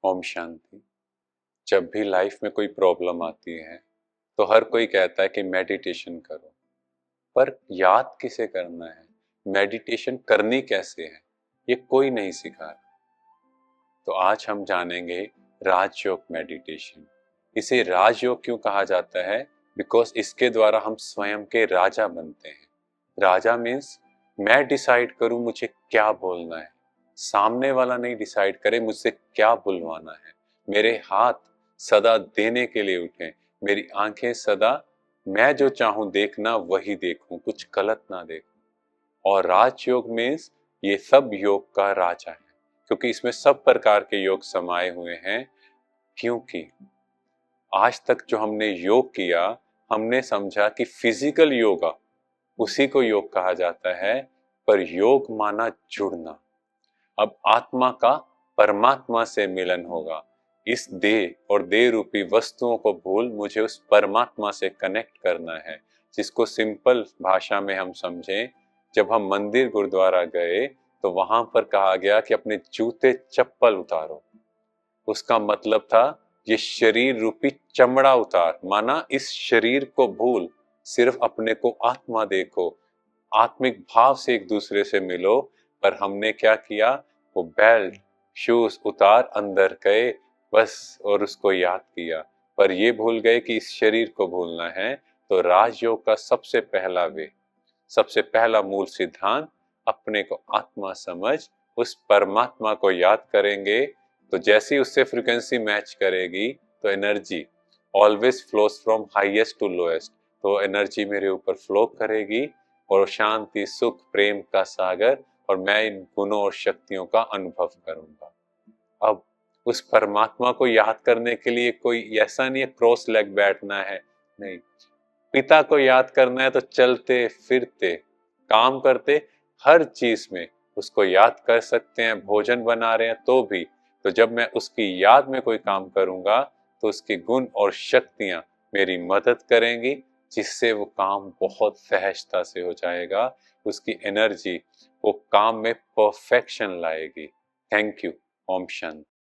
ओम शांति। जब भी लाइफ में कोई प्रॉब्लम आती है तो हर कोई कहता है कि मेडिटेशन करो, पर याद किसे करना है, मेडिटेशन करनी कैसे है, ये कोई नहीं सिखा रहा। तो आज हम जानेंगे राजयोग मेडिटेशन। इसे राजयोग क्यों कहा जाता है? बिकॉज इसके द्वारा हम स्वयं के राजा बनते हैं। राजा मीन्स मैं डिसाइड करूं मुझे क्या बोलना है, सामने वाला नहीं डिसाइड करे मुझसे क्या बुलवाना है। मेरे हाथ सदा देने के लिए उठें, मेरी आंखें सदा मैं जो चाहूं देखना वही देखूं, कुछ गलत ना देखूं। और राजयोग मीन्स ये सब योग का राजा है, क्योंकि इसमें सब प्रकार के योग समाये हुए हैं। क्योंकि आज तक जो हमने योग किया, हमने समझा कि फिजिकल योगा उसी को योग कहा जाता है, पर योग माना जुड़ना। अब आत्मा का परमात्मा से मिलन होगा। इस देह और देह रूपी वस्तुओं को भूल मुझे उस परमात्मा से कनेक्ट करना है, जिसको सिंपल भाषा में हम समझें। जब हम मंदिर गुरुद्वारा गए तो वहां पर कहा गया कि अपने जूते चप्पल उतारो। उसका मतलब था ये शरीर रूपी चमड़ा उतार, माना इस शरीर को भूल सिर्फ अपने को आत्मा देखो, आत्मिक भाव से एक दूसरे से मिलो। पर हमने क्या किया, वो बेल्ट शूज उतार अंदर गए बस, और उसको याद किया, पर ये भूल गए कि इस शरीर को भूलना है। तो राजयोग का सबसे पहला मूल सिद्धांत, अपने को आत्मा समझ उस परमात्मा को याद करेंगे तो जैसी उससे फ्रीक्वेंसी मैच करेगी तो energy always flows from highest to lowest. तो एनर्जी मेरे ऊपर फ्लो करेगी और शांति सुख प्रेम का सागर, और मैं इन गुणों और शक्तियों का अनुभव करूंगा। अब उस परमात्मा को याद करने के लिए कोई ऐसा नहीं है क्रॉस लेग बैठना है, नहीं। पिता को याद करना है तो चलते फिरते काम करते हर चीज में उसको याद कर सकते हैं। भोजन बना रहे हैं तो भी, तो जब मैं उसकी याद में कोई काम करूंगा तो उसके गुण और शक्तियां मेरी मदद करेंगी, जिससे वो काम बहुत सहजता से हो जाएगा। उसकी एनर्जी वो काम में परफेक्शन लाएगी। Thank you. ओम शांति।